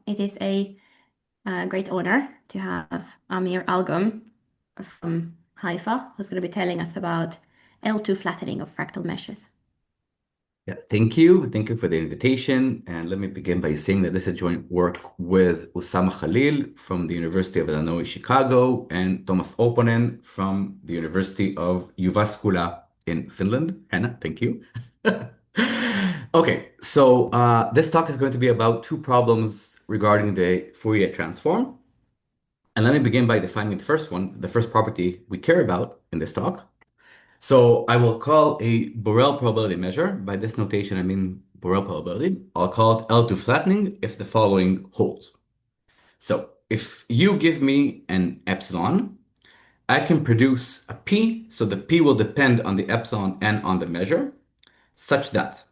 It is a great honor to have Amir Algom from Haifa, who's going to be telling us about L2 flattening of fractal meshes. Yeah, thank you. Thank you for the invitation. And let me begin by saying that this is a joint work with Usama Khalil from the University of Illinois, Chicago, and Thomas Opponen from the University of Jyväskylä in Finland. Hannah, thank you. Okay, so this talk is going to be about two problems regarding the Fourier transform. And let me begin by defining the first one, the first property we care about in this talk. So I will call a Borel probability measure. By this notation, I mean Borel probability. I'll call it L2 flattening if the following holds. So if you give me an epsilon, I can produce a P. So the P will depend on the epsilon and on the measure, such that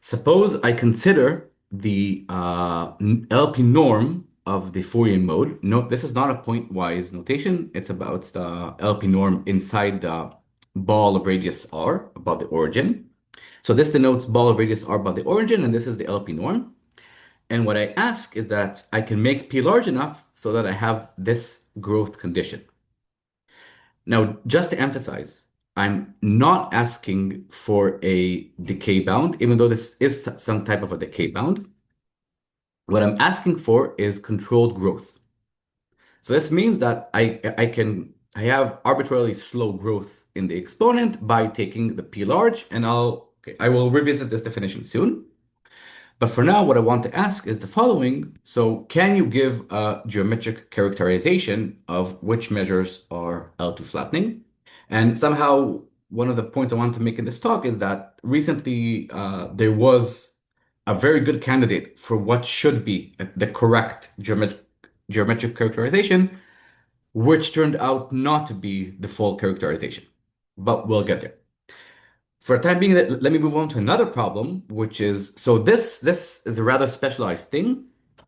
suppose I consider the LP norm of the Fourier mode. Note, this is not a pointwise notation. It's about the LP norm inside the ball of radius r above the origin. So this denotes ball of radius r above the origin, and this is the LP norm. And what I ask is that I can make P large enough so that I have this growth condition. Now, just to emphasize, I'm not asking for a decay bound, even though this is some type of a decay bound. What I'm asking for is controlled growth. So this means that I have arbitrarily slow growth in the exponent by taking the P large, and I will revisit this definition soon. But for now, what I want to ask is the following. So can you give a geometric characterization of which measures are L2 flattening? And somehow, one of the points I want to make in this talk is that recently there was a very good candidate for what should be the correct geometric characterization, which turned out not to be the full characterization. But we'll get there. For the time being, let me move on to another problem, which is, so this is a rather specialized thing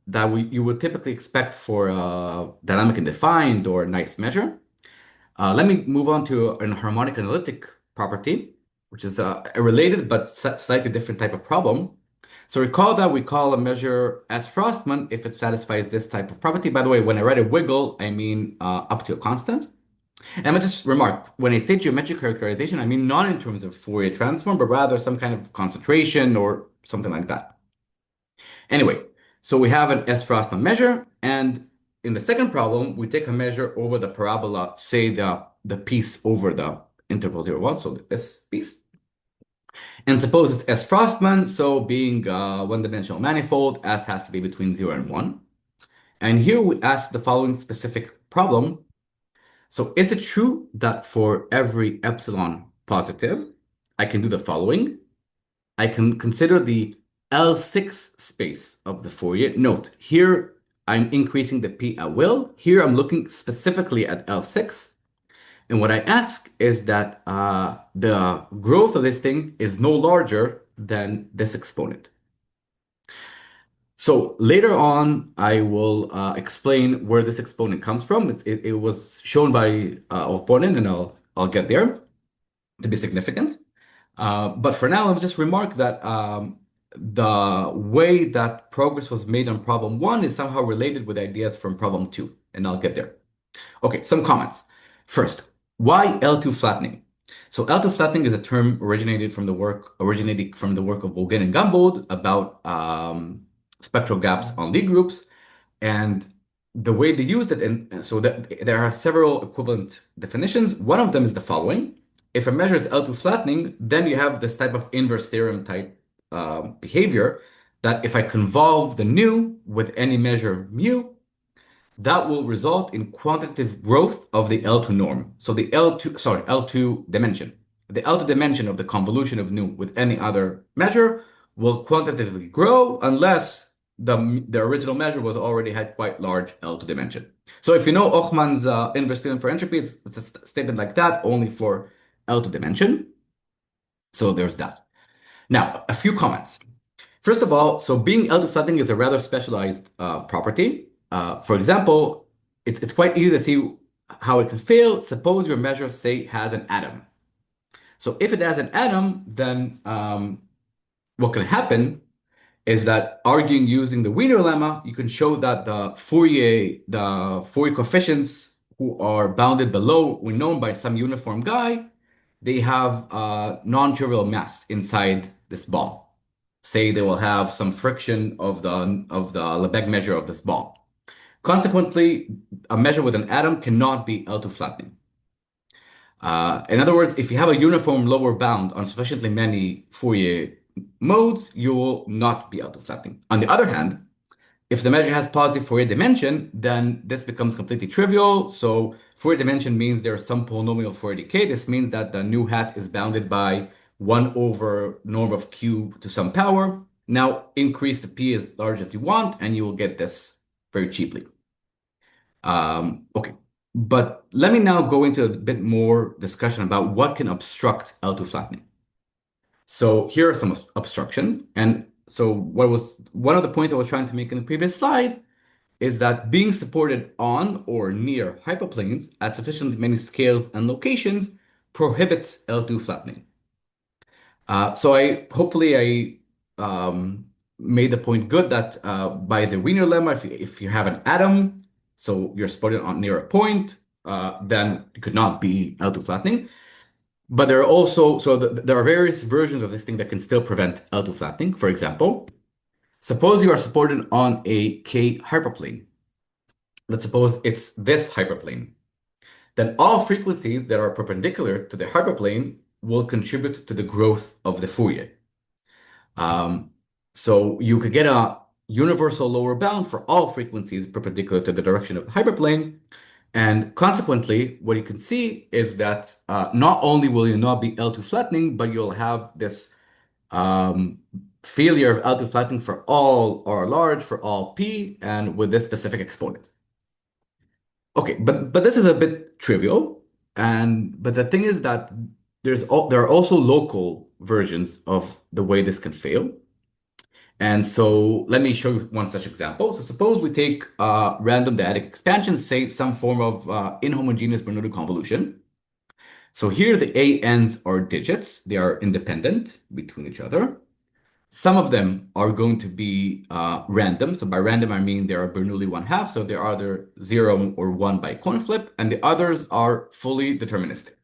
that you would typically expect for a dynamic and defined or nice measure. Let me move on to an harmonic analytic property, which is a related but slightly different type of problem. So recall that we call a measure as Frostman if it satisfies this type of property. By the way, when I write a wiggle, I mean up to a constant. And I just remark, when I say geometric characterization, I mean not in terms of Fourier transform, but rather some kind of concentration or something like that. Anyway, so we have an S Frostman measure, and in the second problem, we take a measure over the parabola, say the piece over the interval 0, 1, so this piece. And suppose it's S Frostman, so being a one-dimensional manifold, S has to be between 0 and 1. And here we ask the following specific problem. So is it true that for every epsilon positive, I can do the following? I can consider the L6 space of the Fourier. Note, here I'm increasing the P at will. Here I'm looking specifically at L6. And what I ask is that the growth of this thing is no larger than this exponent. So later on, I will explain where this exponent comes from. It was shown by our opponent, and I'll get there to be significant. But for now, I'll just remark that the way that progress was made on problem one is somehow related with ideas from problem two, and I'll get there. Okay, some comments. First, why L2 flattening? So L2 flattening is a term originating from the work of Bourgain and Gumboldt about spectral gaps on Lie groups, and the way they used it. And so that there are several equivalent definitions. One of them is the following: if a measure is L2 flattening, then you have this type of inverse theorem type behavior that if I convolve the nu with any measure mu, that will result in quantitative growth of the L2 norm. So the L2 dimension. The L2 dimension of the convolution of nu with any other measure will quantitatively grow unless the original measure was already had quite large L2 dimension. So if you know Ochman's inverse theorem for entropy, it's a statement like that, only for L2 dimension. So there's that. Now, a few comments. First of all, so being L2 flattening is a rather specialized property. For example, it's quite easy to see how it can fail. Suppose your measure, say, has an atom. So if it has an atom, then what can happen is that arguing using the Wiener lemma, you can show that the Fourier coefficients who are bounded below, when known by some uniform guy, they have non-trivial mass inside this ball. Say they will have some friction of the Lebesgue measure of this ball. Consequently, a measure with an atom cannot be L2 flattening. In other words, if you have a uniform lower bound on sufficiently many Fourier modes, you will not be L2 flattening. On the other hand, if the measure has positive Fourier dimension, then this becomes completely trivial. So Fourier dimension means there's some polynomial Fourier decay. This means that the nu hat is bounded by 1 over norm of q to some power. Now increase the p as large as you want, and you will get this very cheaply. Okay, but let me now go into a bit more discussion about what can obstruct L2 flattening. So here are some obstructions. And so one of the points I was trying to make in the previous slide is that being supported on or near hyperplanes at sufficiently many scales and locations prohibits L2 flattening. So I made the point good that by the Wiener lemma, if you have an atom, so you're supported on near a point, then it could not be L2 flattening. But there are also there are various versions of this thing that can still prevent L2 flattening. For example, suppose you are supported on a K hyperplane. Let's suppose it's this hyperplane. Then all frequencies that are perpendicular to the hyperplane will contribute to the growth of the Fourier. Um, so you could get a universal lower bound for all frequencies perpendicular to the direction of the hyperplane. And consequently, what you can see is that not only will you not be L2 flattening, but you'll have this failure of L2 flattening for all R large, for all P, and with this specific exponent. Okay, but this is a bit trivial, but the thing is that there are also local versions of the way this can fail. And so let me show you one such example. So suppose we take random dyadic expansion, say some form of inhomogeneous Bernoulli convolution. So here the ANs are digits. They are independent between each other. Some of them are going to be random. So by random, I mean they are Bernoulli 1/2. So they're either 0 or 1 by coin flip, and the others are fully deterministic.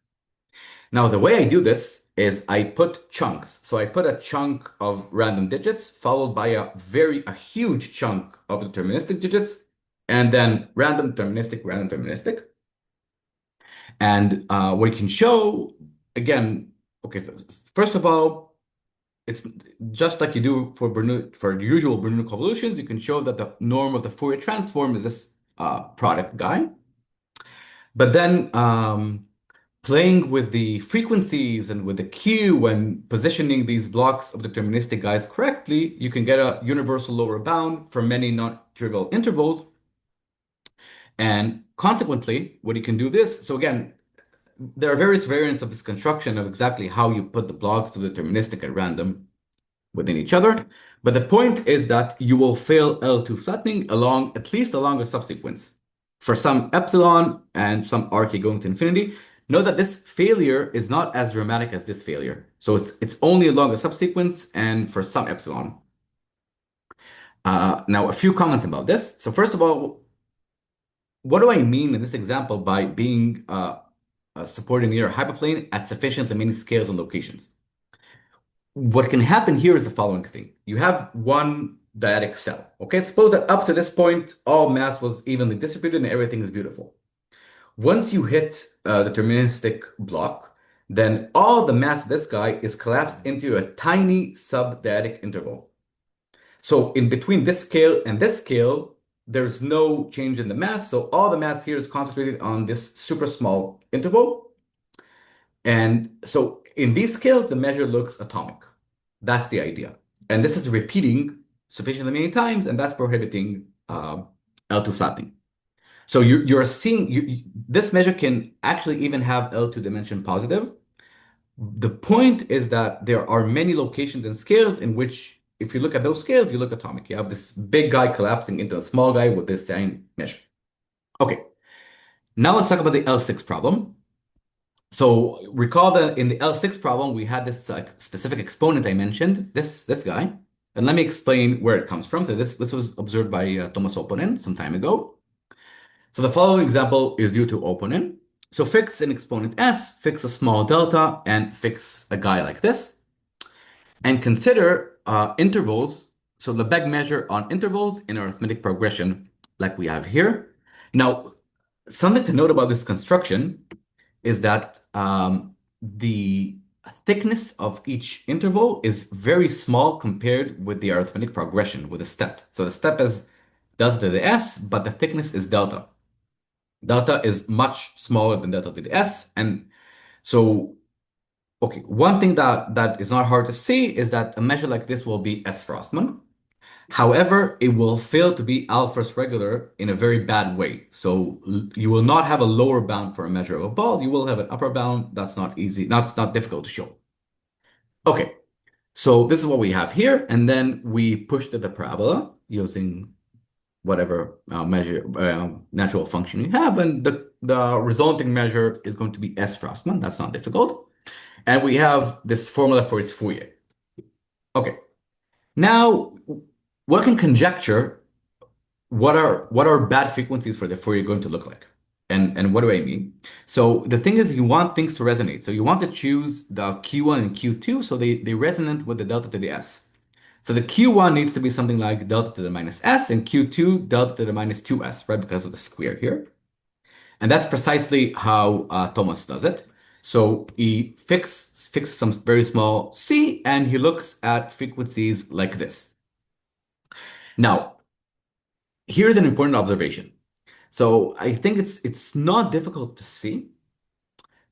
Now, the way I do this is I put chunks. So I put a chunk of random digits followed by a huge chunk of deterministic digits, and then random, deterministic, random, deterministic. And what you can show, again, okay, first of all, it's just like you do for for usual Bernoulli convolutions. You can show that the norm of the Fourier transform is this product guy. But then playing with the frequencies and with the Q and positioning these blocks of deterministic guys correctly, you can get a universal lower bound for many non-trivial intervals. And consequently, what you can do this, so again, there are various variants of this construction of exactly how you put the blocks of deterministic at random within each other. But the point is that you will fail L2 flattening at least along a subsequence. For some epsilon and some RK going to infinity, know that this failure is not as dramatic as this failure. So it's only along a subsequence and for some epsilon. Now, a few comments about this. So first of all, what do I mean in this example by being supporting near a hyperplane at sufficiently many scales and locations? What can happen here is the following thing. You have one dyadic cell. Okay, suppose that up to this point, all mass was evenly distributed and everything is beautiful. Once you hit the deterministic block, then all the mass of this guy is collapsed into a tiny sub-dyadic interval. So in between this scale and this scale, there's no change in the mass. So all the mass here is concentrated on this super small interval. And so in these scales, the measure looks atomic. That's the idea. And this is repeating sufficiently many times, and that's prohibiting L2 flattening. So you're seeing this measure can actually even have L2 dimension positive. The point is that there are many locations and scales in which, if you look at those scales, you look atomic. You have this big guy collapsing into a small guy with this same measure. Okay, now let's talk about the L6 problem. So recall that in the L6 problem, we had this specific exponent I mentioned, this guy. And let me explain where it comes from. So this was observed by Thomas Opponen some time ago. So the following example is due to Opponen. So fix an exponent s, fix a small delta, and fix a guy like this. And consider intervals. So Lebesgue measure on intervals in arithmetic progression like we have here. Now, something to note about this construction is that the thickness of each interval is very small compared with the arithmetic progression with a step. So the step is delta to the s, but the thickness is delta. Delta is much smaller than delta to the s. And so, okay, one thing that is not hard to see is that a measure like this will be S Frostman. However, it will fail to be alphas regular in a very bad way. So you will not have a lower bound for a measure of a ball. You will have an upper bound. That's not easy. That's not difficult to show. Okay, so this is what we have here. And then we push the parabola using whatever measure natural function you have. And the resulting measure is going to be S Frostman. That's not difficult. And we have this formula for its Fourier. Okay, now one can conjecture what are bad frequencies for the Fourier going to look like? And what do I mean? So the thing is you want things to resonate. So you want to choose the Q1 and Q2 so they resonate with the delta to the S. So the Q1 needs to be something like delta to the minus S and Q2 delta to the minus 2S, right? Because of the square here. And that's precisely how Thomas does it. So he fixes some very small C and he looks at frequencies like this. Now, here's an important observation. So I think it's not difficult to see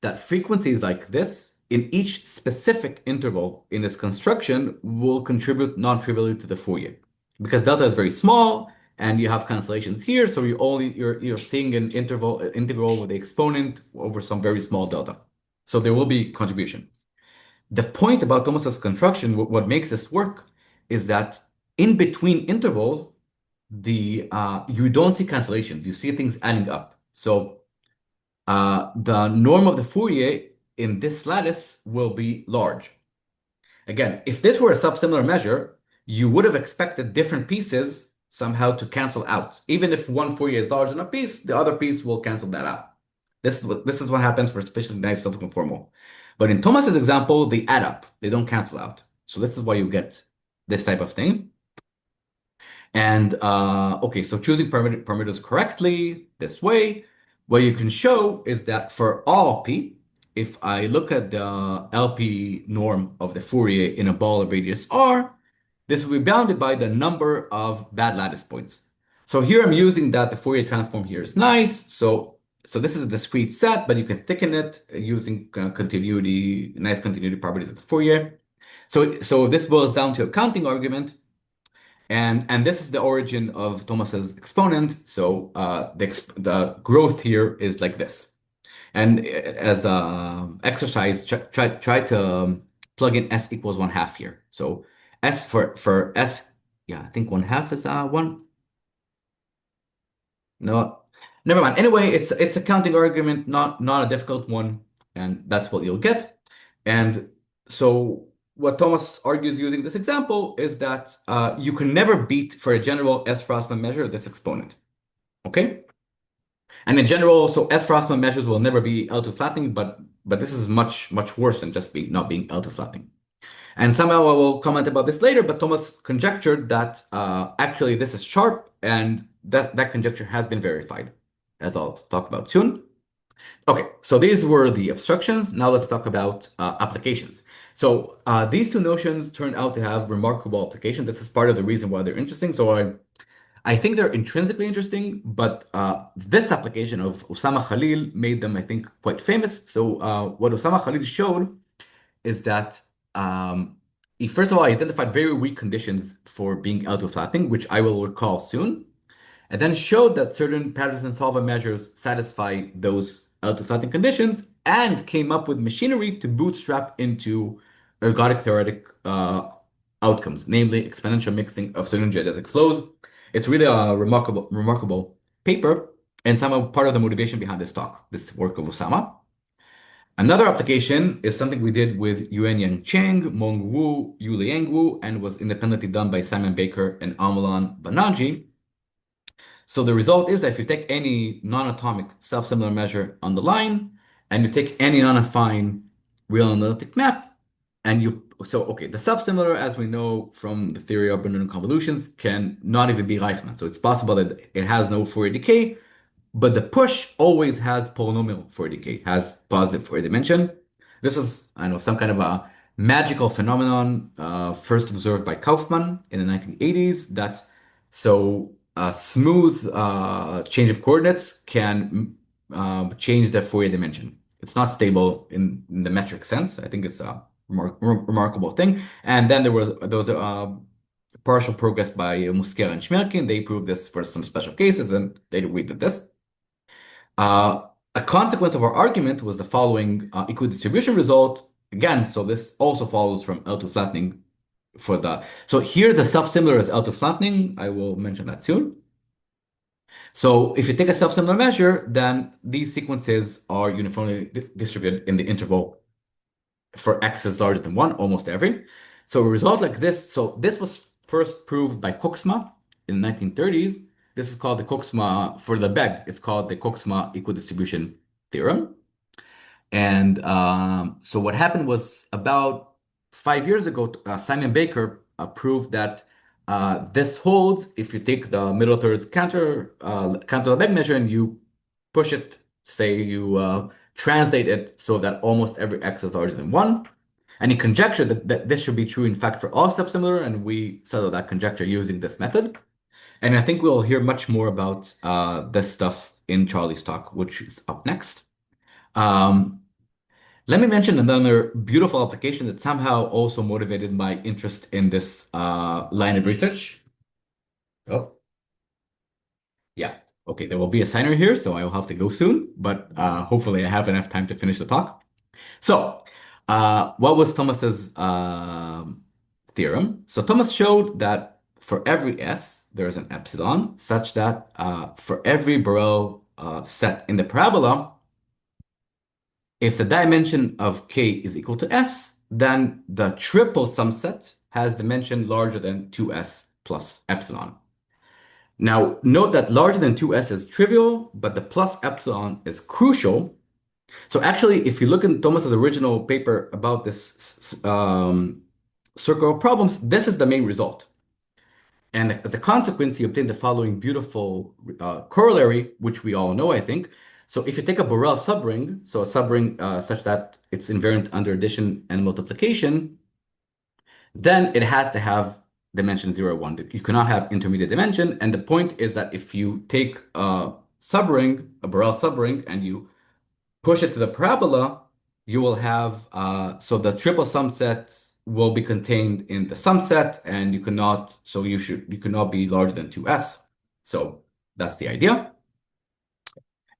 that frequencies like this in each specific interval in this construction will contribute non-trivially to the Fourier because delta is very small and you have cancellations here, so you're seeing an integral with the exponent over some very small delta. So there will be contribution. The point about Thomas's construction, what makes this work, is that in between intervals, the you don't see cancellations. You see things adding up. So the norm of the Fourier in this lattice will be large. Again, if this were a subsimilar measure, you would have expected different pieces somehow to cancel out. Even if one Fourier is larger than a piece, the other piece will cancel that out. This is what happens for sufficiently nice self-conformal. But in Thomas's example, they add up. They don't cancel out. So this is why you get this type of thing. And okay, so choosing parameters correctly this way, what you can show is that for all P, if I look at the LP norm of the Fourier in a ball of radius R, this will be bounded by the number of bad lattice points. So here I'm using that the Fourier transform here is nice. So this is a discrete set, but you can thicken it using continuity, nice continuity properties of the Fourier. So this boils down to a counting argument. And this is the origin of Thomas's exponent. So the growth here is like this. And as a exercise, try to plug in s equals 1/2 here. So s for s, yeah, I think 1/2 is one. No, never mind. Anyway, it's a counting argument, not a difficult one, and that's what you'll get. And so what Thomas argues using this example is that you can never beat for a general S Frostman measure this exponent. Okay? And in general, so S Frostman measures will never be L2 flattening, but this is much worse than just not being L2 flattening. And somehow I will comment about this later, but Thomas conjectured that actually this is sharp, and that conjecture has been verified, as I'll talk about soon. Okay, so these were the abstractions. Now let's talk about applications. So these two notions turned out to have remarkable application. This is part of the reason why they're interesting. So I think they're intrinsically interesting, but this application of Osama Khalil made them, I think, quite famous. So what Osama Khalil showed is that he first of all identified very weak conditions for being auto-flattening, which I will recall soon, and then showed that certain Patterson-Solvent measures satisfy those auto-flattening conditions and came up with machinery to bootstrap into ergodic theoretic outcomes, namely exponential mixing of certain geodesic flows. It's really a remarkable paper and somehow part of the motivation behind this talk, this work of Osama. Another application is something we did with Yuan Cheng, Meng Wu, Yu Liang Wu, and was independently done by Simon Baker and Amalan Banerjee. So the result is that if you take any non-atomic self-similar measure on the line, and you take any non-affine real analytic map, and okay, the self-similar, as we know from the theory of Bernoulli convolutions, can not even be Riemann. So it's possible that it has no Fourier decay, but the push always has polynomial Fourier decay, has positive Fourier dimension. This is, I know, some kind of a magical phenomenon first observed by Kaufman in the 1980s that a smooth change of coordinates can change the Fourier dimension. It's not stable in the metric sense. I think it's a remarkable thing. And then there were those partial progress by Musker and Shmerkin. They proved this for some special cases, and they redid this. A consequence of our argument was the following equidistribution result. Again, so this also follows from L2 flattening so here the self-similar is L2 flattening. I will mention that soon. So if you take a self-similar measure, then these sequences are uniformly distributed in the interval for x is larger than 1, almost every. So a result like this, so this was first proved by Koksma in the 1930s. This is called the Koksma, for the Beg, it's called the Koksma equidistribution theorem. And so what happened was about 5 years ago, Simon Baker proved that this holds if you take the middle thirds counter Lebesgue measure and you push it, say you translate it so that almost every x is larger than 1. And he conjectured that this should be true, in fact, for all self-similar, and we settled that conjecture using this method. And I think we'll hear much more about this stuff in Charlie's talk, which is up next. Um, Let me mention another beautiful application that somehow also motivated my interest in this line of research. Oh, yeah. Okay, there will be a signer here, so I will have to go soon, but hopefully I have enough time to finish the talk. So, what was Thomas's theorem? So Thomas showed that for every S, there is an epsilon, such that for every Borel set in the parabola, if the dimension of K is equal to S, then the triple subset has dimension larger than 2S plus epsilon. Now, note that larger than 2S is trivial, but the plus epsilon is crucial. So actually, if you look in Thomas's original paper about this circle of problems, this is the main result. And as a consequence, he obtained the following beautiful corollary, which we all know, I think. So if you take a Borel subring, so a subring such that it's invariant under addition and multiplication, then it has to have dimension 0, 1. You cannot have intermediate dimension. And the point is that if you take a subring, a Borel subring, and you push it to the parabola, you will have, so the triple sum set will be contained in the sum set, and you cannot be larger than 2S. So that's the idea.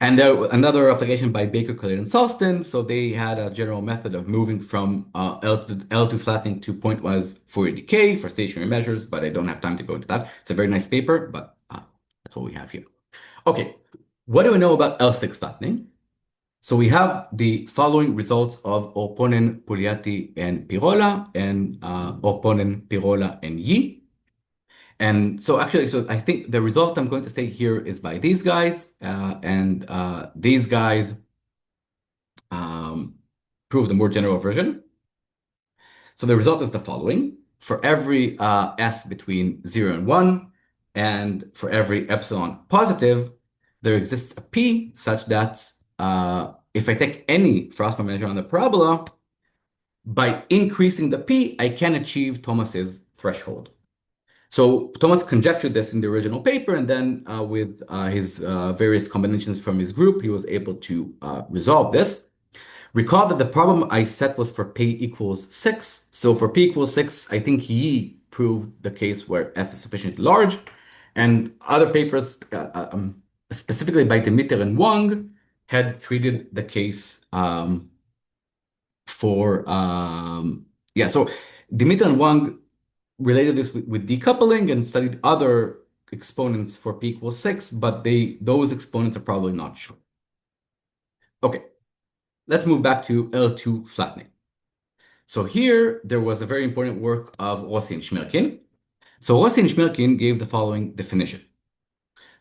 And there another application by Baker, Collett, and Sulston. So they had a general method of moving from L2 flattening to pointwise Fourier decay for stationary measures, but I don't have time to go into that. It's a very nice paper, but that's what we have here. Okay, what do we know about L6 flattening? So we have the following results of Opponen, Pugliatti, and Pirola, and Opponen, Pirola, and Yi. And so actually, so I think the result I'm going to say here is by these guys, and these guys prove the more general version. So the result is the following. For every S between 0 and 1, and for every epsilon positive, there exists a P such that if I take any Frostman measure on the parabola, by increasing the P, I can achieve Thomas's threshold. So Thomas conjectured this in the original paper, and then with his various combinations from his group, he was able to resolve this. Recall that the problem I set was for P equals 6. So for P equals 6, I think Yi proved the case where S is sufficiently large. And other papers, specifically by Demeter and Wang, had treated the case yeah, so Demeter and Wang related this with decoupling and studied other exponents for P equals 6, but those exponents are probably not sure. Okay. let's move back to L2 flattening. So here there was a very important work of Rossi and Shmirkin. So Rossi and Shmirkin gave the following definition.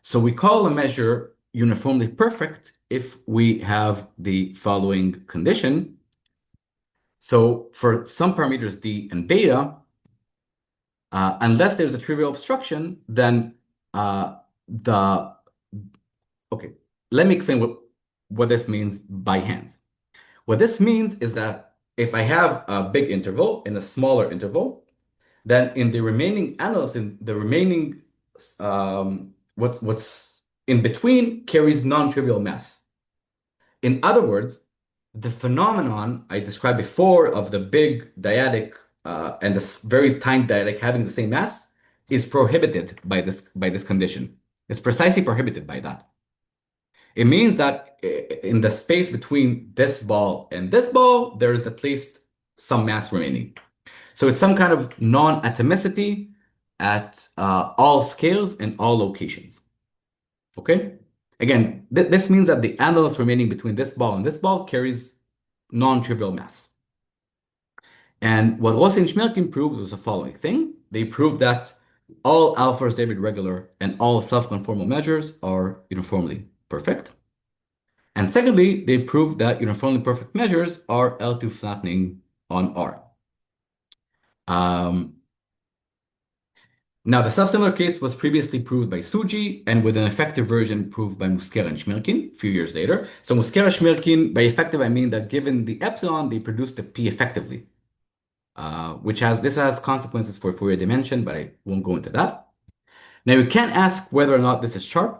So we call a measure uniformly perfect if we have the following condition. So for some parameters d and beta, unless there's a trivial obstruction, then the okay. Let me explain what this means by hand. What this means is that if I have a big interval and a smaller interval, then in the remaining analysis, in the remaining what's in between carries non-trivial mass. In other words, the phenomenon I described before of the big dyadic and this very tiny dyadic having the same mass is prohibited by this condition. It's precisely prohibited by that. It means that in the space between this ball and this ball, there is at least some mass remaining. So it's some kind of non-atomicity at all scales and all locations. Okay? Again, this means that the annulus remaining between this ball and this ball carries non-trivial mass. And what Rossi and Shmirkin proved was the following thing. They proved that all alphas David regular and all self-conformal measures are uniformly perfect. And secondly, they proved that uniformly perfect measures are L2 flattening on R. Um, Now, the self-similar case was previously proved by Suji and with an effective version proved by Muskera and Shmirkin a few years later. So Muskera Shmirkin, by effective, I mean that given the epsilon, they produce the P effectively, which has consequences for Fourier dimension, but I won't go into that. Now, you can ask whether or not this is sharp,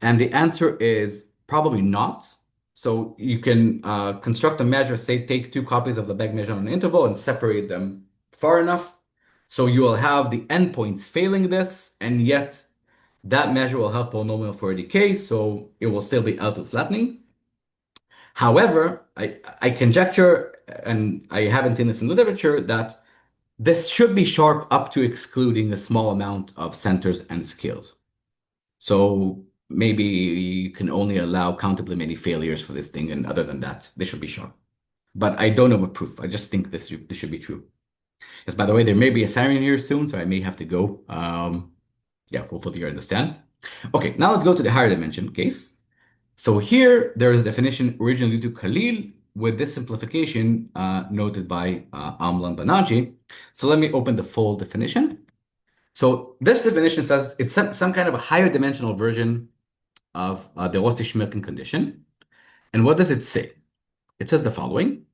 and the answer is probably not. So you can construct a measure, say, take two copies of the Lebesgue measure on an interval and separate them far enough. So you will have the endpoints failing this, and yet that measure will have polynomial Fourier decay, so it will still be L2 flattening. However, I conjecture, and I haven't seen this in the literature, that this should be sharp up to excluding a small amount of centers and scales. So maybe you can only allow countably many failures for this thing, and other than that, they should be sharp. But I don't know with proof. I just think this should be true. Yes, by the way, there may be a siren here soon, so I may have to go. Yeah, hopefully you understand. Okay, now let's go to the higher dimension case. So here there is a definition originally due to Khalil with this simplification noted by Amlan Banaji. So let me open the full definition. So this definition says it's some kind of a higher dimensional version of the Rossi-Schmirkin condition. And what does it say? It says the following.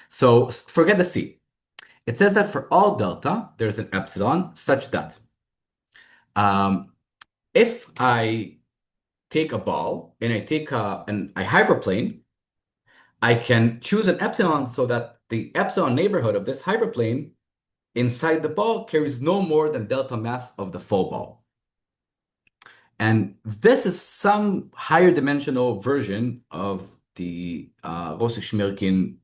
So forget the C. It says that for all delta, there's an epsilon such that um, if I take a ball and I take a hyperplane, I can choose an epsilon so that the epsilon neighborhood of this hyperplane inside the ball carries no more than delta mass of the full ball. And this is some higher dimensional version of the Rossi-Shmirkin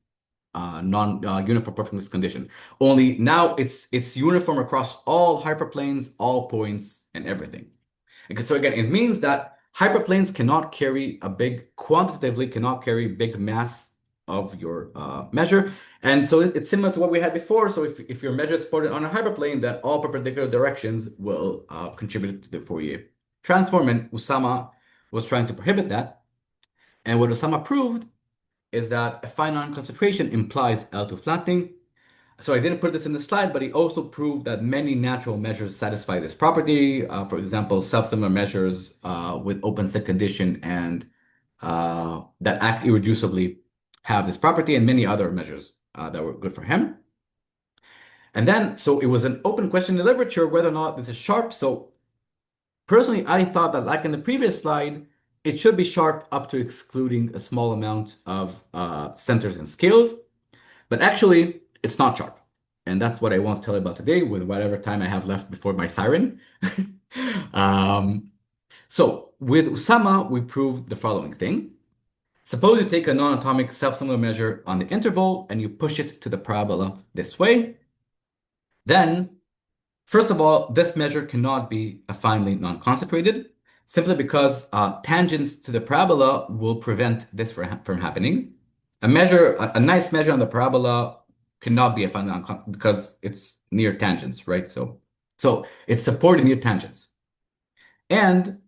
non-uniform perfectness condition. Only now it's uniform across all hyperplanes, all points, and everything. Okay, so again, it means that hyperplanes cannot carry quantitatively cannot carry big mass of your measure. And so it's similar to what we had before. So if your measure is supported on a hyperplane, then all perpendicular directions will contribute to the Fourier transform. And Usama was trying to prohibit that. And what Usama proved is that a finite concentration implies L2 flattening. So I didn't put this in the slide, but he also proved that many natural measures satisfy this property. For example, self-similar measures with open set condition and that act irreducibly have this property, and many other measures that were good for him. And then, so it was an open question in the literature whether or not this is sharp. So personally, I thought that like in the previous slide, it should be sharp up to excluding a small amount of centers and scales. But actually, it's not sharp. And that's what I want to tell you about today with whatever time I have left before my siren. So with Usama, we proved the following thing. Suppose you take a non-atomic self-similar measure on the interval and you push it to the parabola this way. Then, first of all, this measure cannot be affinely non-concentrated simply because tangents to the parabola will prevent this from happening. a nice measure on the parabola cannot be a finite because it's near tangents, right? So it's supporting near tangents. And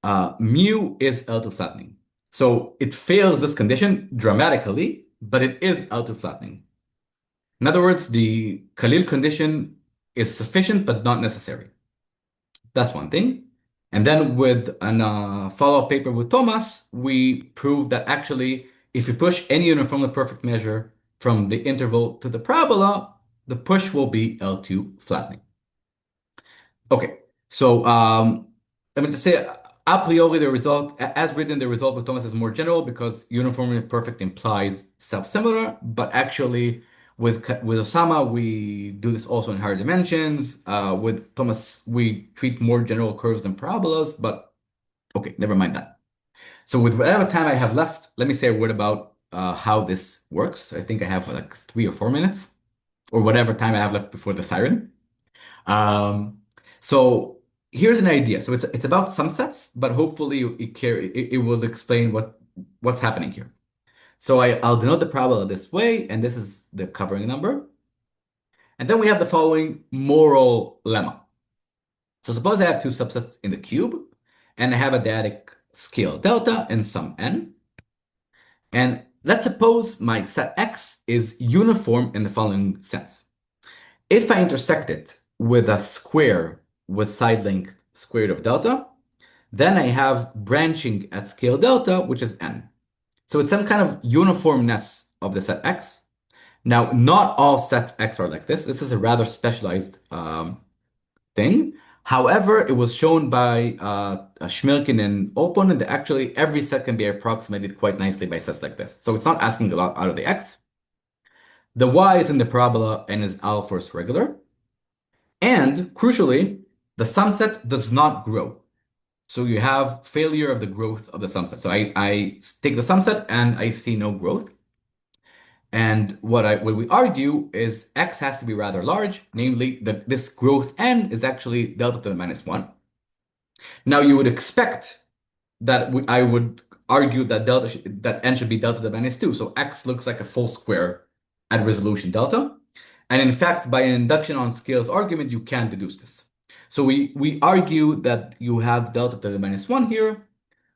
mu is L2 flattening. So it fails this condition dramatically, but it is L2 flattening. In other words, the Khalil condition is sufficient but not necessary. That's one thing. And then with a follow-up paper with Thomas, we proved that actually, if you push any uniformly perfect measure from the interval to the parabola, the push will be L2 flattening. Okay, so let me just say, a priori, the result, as written, the result with Thomas is more general because uniformly perfect implies self-similar, but actually with Osama, we do this also in higher dimensions. With Thomas, we treat more general curves and parabolas, but okay, never mind that. So with whatever time I have left, let me say a word about how this works. I think I have like 3 or 4 minutes, or whatever time I have left before the siren. Um, so here's an idea. So it's about some sets, but hopefully it will explain what's happening here. So I'll denote the parabola this way, and this is the covering number. And then we have the following moral lemma. So suppose I have two subsets in the cube, and I have a dyadic scale delta and some n. And let's suppose my set X is uniform in the following sense. If I intersect it with a square with side length square root of delta, then I have branching at scale delta, which is n. So it's some kind of uniformness of the set X. Now, not all sets X are like this. This is a rather specialized thing. However, it was shown by Schmilkin and Opon that actually every set can be approximated quite nicely by sets like this. So it's not asking a lot out of the X. The Y is in the parabola and is alpha regular. And crucially, the sum set does not grow. So you have failure of the growth of the sum set. So I take the sum set and I see no growth. And what we argue is x has to be rather large, namely that this growth n is actually delta to the minus 1. Now you would expect that I would argue that that n should be delta to the minus 2. So x looks like a full square at resolution delta. And in fact, by an induction on scales argument, you can deduce this. So we argue that you have delta to the minus 1 here,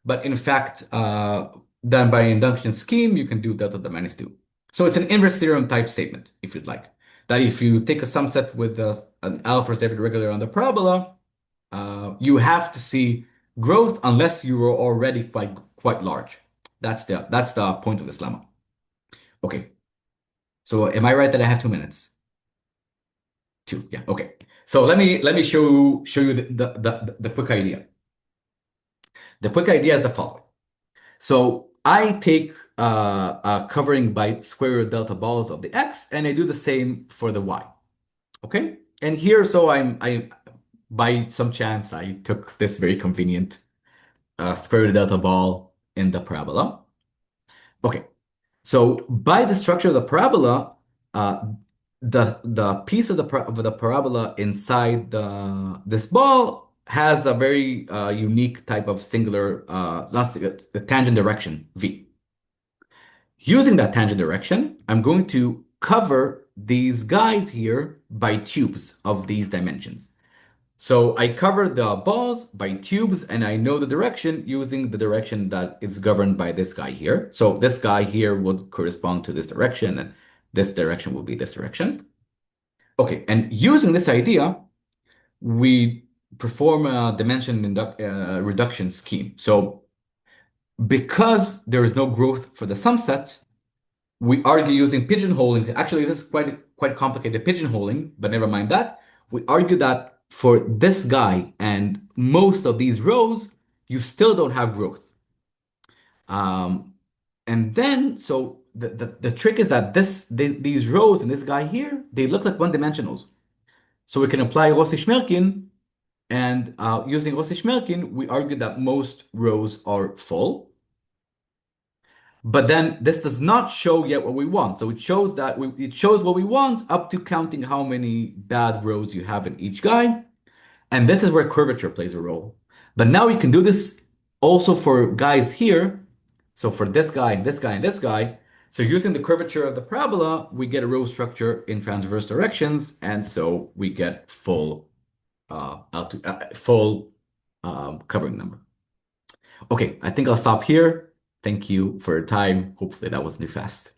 but in fact, then by induction scheme, you can do delta to the minus 2. So it's an inverse theorem type statement, if you'd like. That if you take a sum set with an alpha David regular on the parabola, you have to see growth unless you were already quite large. That's the point of this lemma. Okay. So am I right that I have 2 minutes? Two, yeah, okay. So let me show you the quick idea. The quick idea is the following. So I take a covering by square root delta balls of the x, and I do the same for the y. Okay, and here, so I by some chance I took this very convenient square root delta ball in the parabola. Okay, so by the structure of the parabola, uh, the piece of the parabola inside this ball has a very unique type of singular, not singular, the tangent direction v. Using that tangent direction, I'm going to cover these guys here by tubes of these dimensions. So I cover the balls by tubes and I know the direction using the direction that is governed by this guy here. So this guy here would correspond to this direction and this direction will be this direction. Okay, and using this idea, we perform a dimension reduction scheme. So because there is no growth for the sum set, we argue using pigeonholing. Actually, this is quite complicated pigeonholing, but never mind that. We argue that for this guy and most of these rows, you still don't have growth. Um, and then, so the trick is that these rows and this guy here, they look like one-dimensionals. So we can apply Rossi-Shmerkin, and using Rossi-Shmerkin, we argue that most rows are full. But then this does not show yet what we want. So it shows that it shows what we want up to counting how many bad rows you have in each guy. And this is where curvature plays a role. But now we can do this also for guys here. So for this guy and this guy and this guy. So using the curvature of the parabola, we get a row structure in transverse directions, and so we get full covering number. Okay, I think I'll stop here. Thank you for your time. Hopefully that wasn't too fast.